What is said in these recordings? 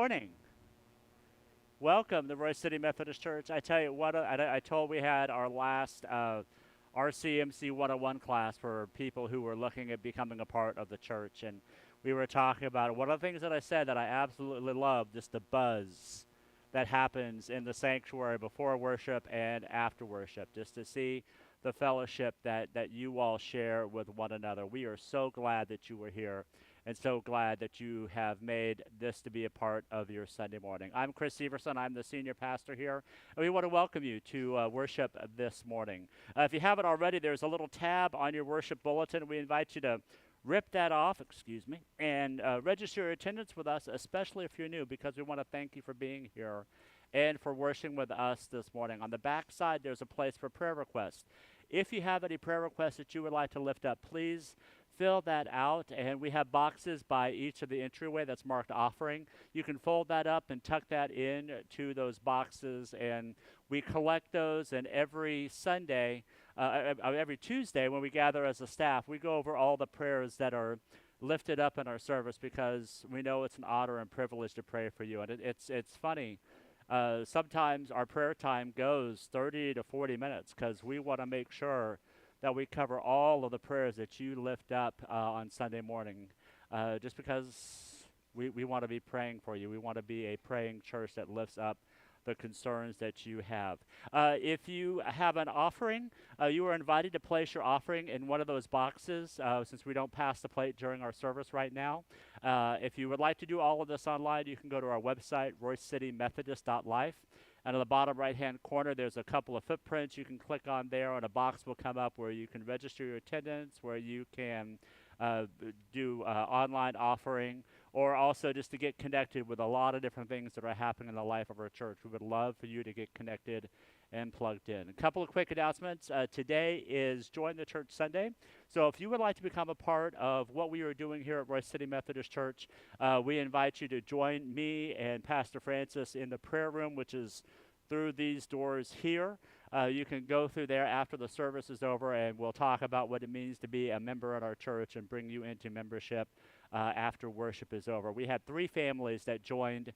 morning. Welcome to Royse City Methodist Church. I tell you what, I told we had our last RCMC 101 class for people who were looking at becoming a part of the church. And we were talking about it. One of the things that I said that I absolutely love, just the buzz that happens in the sanctuary before worship and after worship, just to see the fellowship that you all share with one another. We are so glad that you were here and so glad that you have made this to be a part of your Sunday morning. I'm Chris Severson. I'm the senior pastor here, and we want to welcome you to worship this morning. If you haven't already, there's a little tab on your worship bulletin. We invite you to rip that off, and register your attendance with us, especially if you're new, because we want to thank you for being here and for worshiping with us this morning. On the back side, there's a place for prayer requests. If you have any prayer requests that you would like to lift up, please fill that out, and we have boxes by each of the entryway that's marked offering. You can fold that up and tuck that in to those boxes, and we collect those, and every Tuesday when we gather as a staff, we go over all the prayers that are lifted up in our service, because we know it's an honor and privilege to pray for you. And it's funny. Sometimes our prayer time goes 30 to 40 minutes because we want to make sure that we cover all of the prayers that you lift up on Sunday morning, just because we want to be praying for you. We want to be a praying church that lifts up the concerns that you have. If you have an offering, you are invited to place your offering in one of those boxes, since we don't pass the plate during our service right now. If you would like to do all of this online, you can go to our website, roycitymethodist.life. And on the bottom right-hand corner, there's a couple of footprints you can click on there, and a box will come up where you can register your attendance, where you can do online offering, or also just to get connected with a lot of different things that are happening in the life of our church. We would love for you to get connected and plugged in. A couple of quick announcements. Today is Join the Church Sunday. So if you would like to become a part of what we are doing here at Royse City Methodist Church, we invite you to join me and Pastor Francis in the prayer room, which is through these doors here. You can go through there after the service is over, and we'll talk about what it means to be a member at our church and bring you into membership after worship is over. We had 3 families that joined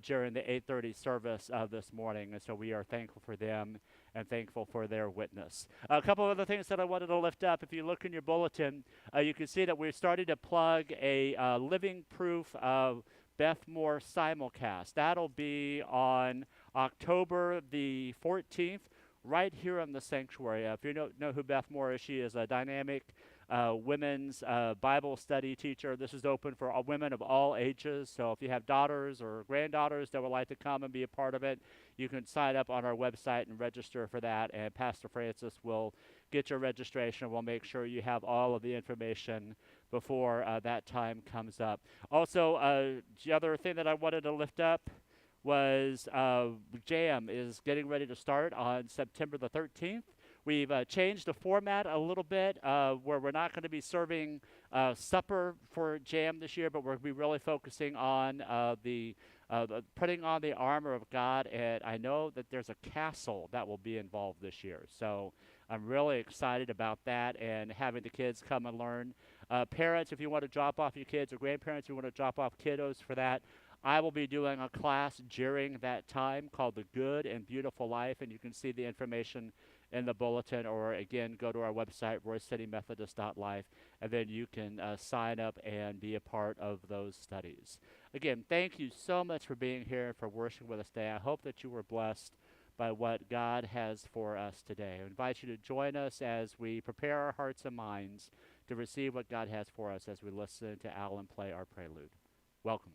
during the 8:30 service this morning, and so we are thankful for them and thankful for their witness. A couple of other things that I wanted to lift up. If you look in your bulletin, you can see that we're starting to plug a living proof of Beth Moore simulcast. That'll be on October the 14th, right here in the sanctuary. If you don't know who Beth Moore is, she is a dynamic women's Bible study teacher. This is open for all women of all ages. So if you have daughters or granddaughters that would like to come and be a part of it, you can sign up on our website and register for that. And Pastor Francis will get your registration. We'll make sure you have all of the information before that time comes up. Also, the other thing that I wanted to lift up was JAM is getting ready to start on September the 13th. We've changed the format a little bit, where we're not going to be serving supper for JAM this year, but we're going to be really focusing on the putting on the armor of God. And I know that there's a castle that will be involved this year. So I'm really excited about that and having the kids come and learn. Parents, if you want to drop off your kids, or grandparents, if you want to drop off kiddos for that, I will be doing a class during that time called The Good and Beautiful Life, and you can see the information in the bulletin, or again, go to our website, roycitymethodist.life, and then you can sign up and be a part of those studies. Again, thank you so much for being here and for worshiping with us today. I hope that you were blessed by what God has for us today. I invite you to join us as we prepare our hearts and minds to receive what God has for us as we listen to Alan play our prelude. Welcome.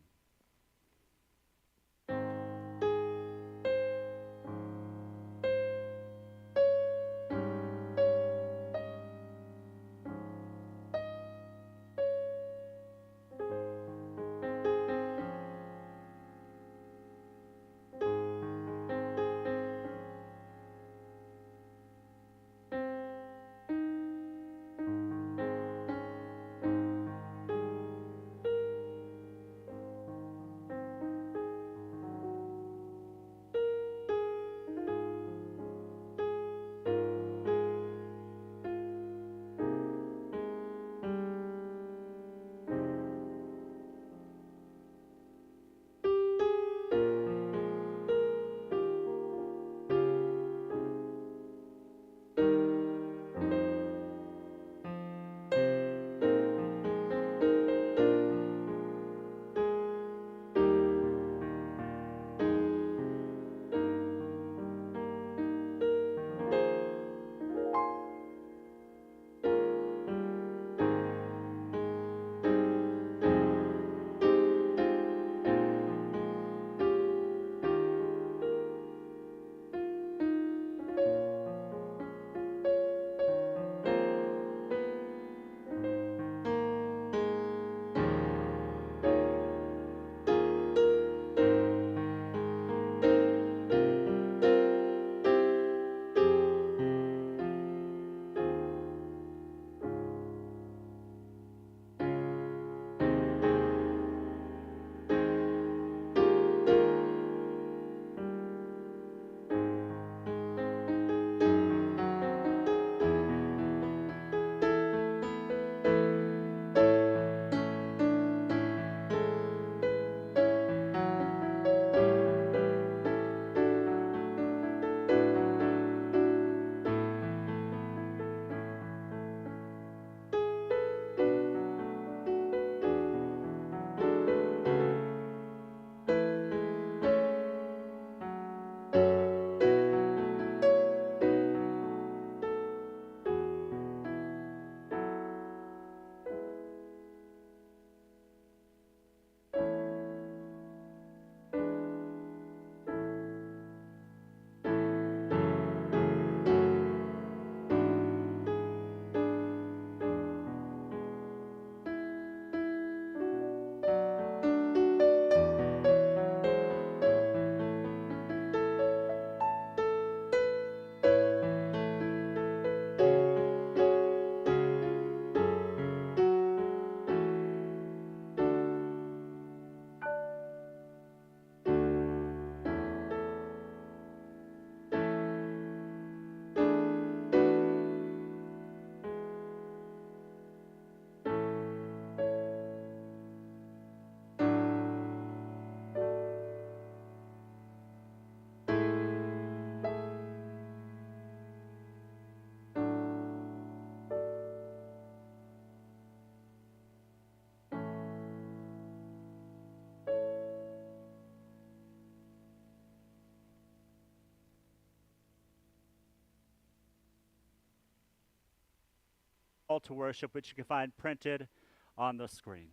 call to worship, which you can find printed on the screen.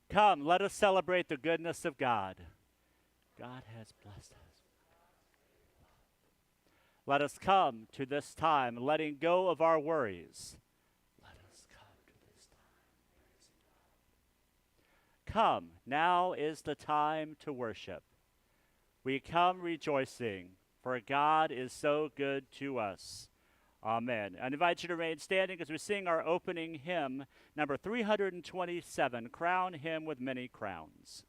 Come, let us celebrate the goodness of God. God has blessed us. Let us come to this time, letting go of our worries. Let us come to this time. Come, now is the time to worship. We come rejoicing, for God is so good to us. Amen. I invite you to remain standing as we sing our opening hymn, number 327, Crown Him with Many Crowns.